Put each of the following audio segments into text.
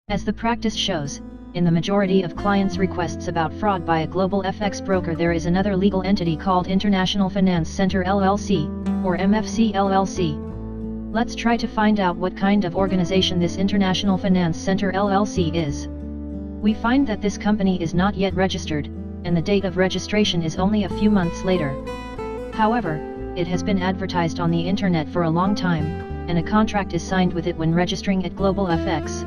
As the practice shows, in the majority of clients' requests about fraud by a global FX broker, there is another legal entity called International Finance Center LLC, or MFC LLC. Let's try to find out what kind of organization this International Finance Center LLC is. We find that this company is not yet registered, and the date of registration is only a few months later. However, it has been advertised on the internet for a long time, and a contract is signed with it when registering at Global FX.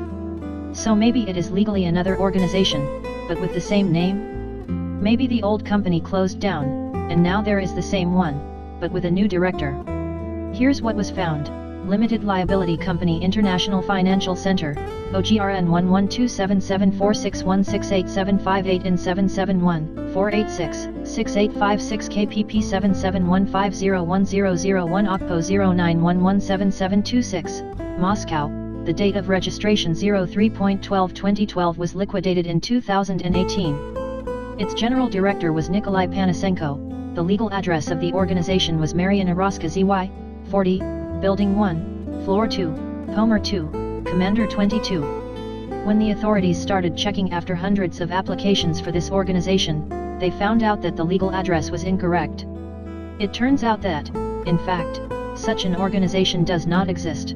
So maybe it is legally another organization, but with the same name? Maybe the old company closed down, and now there is the same one, but with a new director. Here's what was found. Limited Liability Company International Financial Center, OGRN 112774616875 and 771-486-6856 KPP 7715010001 OKPO 09117726, Moscow. The date of registration 03.12/2012 was liquidated in 2018. Its general director was Nikolay Panasenko. The legal address of the organization was Maryina Roscha Z-Y, 40, Building 1, Floor 2, Pomer II, Commander 22. When the authorities started checking after hundreds of applications for this organization, they found out that the legal address was incorrect. It turns out that, in fact, such an organization does not exist.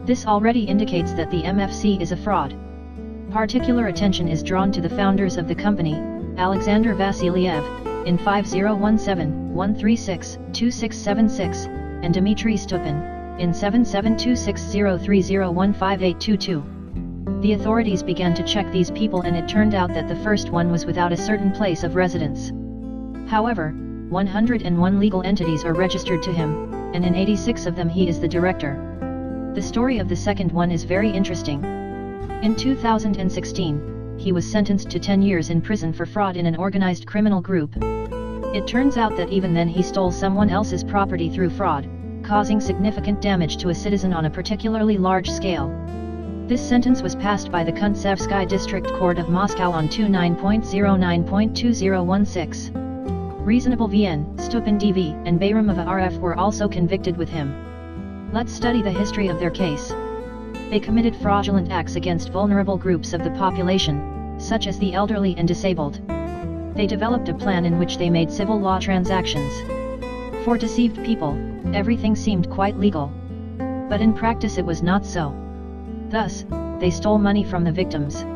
This already indicates that the MFC is a fraud. Particular attention is drawn to the founders of the company, Alexander Vasilyev, in 5017-136-2676, and Dmitry Stupin, in 772603015822. The authorities began to check these people, and it turned out that the first one was without a certain place of residence. However, 101 legal entities are registered to him, and in 86 of them he is the director. The story of the second one is very interesting. In 2016, he was sentenced to 10 years in prison for fraud in an organized criminal group. It turns out that even then he stole someone else's property through fraud, causing significant damage to a citizen on a particularly large scale. This sentence was passed by the Kuntsevsky District Court of Moscow on 29.09.2016. Reasonable VN, Stupin DV, and Bayramova RF were also convicted with him. Let's study the history of their case. They committed fraudulent acts against vulnerable groups of the population, such as the elderly and disabled. They developed a plan in which they made civil law transactions. For deceived people, everything seemed quite legal. But in practice it was not so. Thus, they stole money from the victims.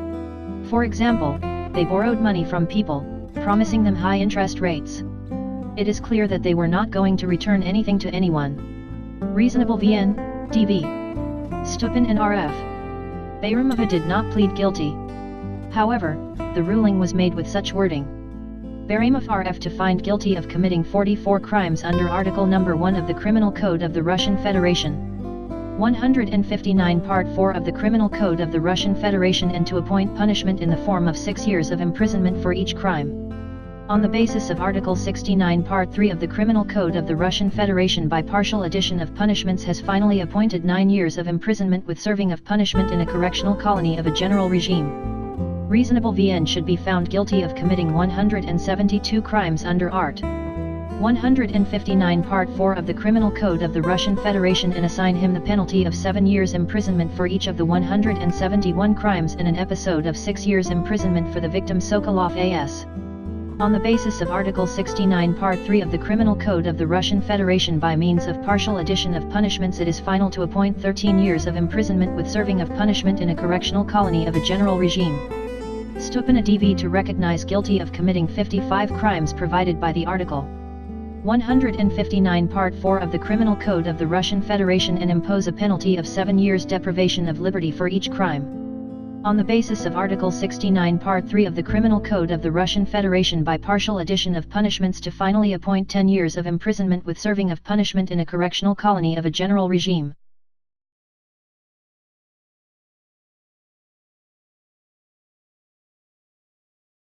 For example, they borrowed money from people, promising them high interest rates. It is clear that they were not going to return anything to anyone. Reasonable VN, DV, Stupin and RF. Bayramova did not plead guilty. However, the ruling was made with such wording. Bayramov RF to find guilty of committing 44 crimes under Article No. 1 of the Criminal Code of the Russian Federation. 159 Part 4 of the Criminal Code of the Russian Federation, and to appoint punishment in the form of 6 years of imprisonment for each crime. On the basis of Article 69 Part 3 of the Criminal Code of the Russian Federation, by partial addition of punishments, has finally appointed 9 years of imprisonment with serving of punishment in a correctional colony of a general regime. Reasonable VN should be found guilty of committing 172 crimes under Art. 159 Part 4 of the Criminal Code of the Russian Federation, and assign him the penalty of 7 years imprisonment for each of the 171 crimes and an episode of 6 years imprisonment for the victim Sokolov A.S. On the basis of Article 69 Part 3 of the Criminal Code of the Russian Federation, by means of partial addition of punishments, it is final to appoint 13 years of imprisonment with serving of punishment in a correctional colony of a general regime. Stupin a DV to recognize guilty of committing 55 crimes provided by the Article 159 Part 4 of the Criminal Code of the Russian Federation, and impose a penalty of 7 years deprivation of liberty for each crime. On the basis of Article 69 Part 3 of the Criminal Code of the Russian Federation, by partial addition of punishments, to finally appoint 10 years of imprisonment with serving of punishment in a correctional colony of a general regime.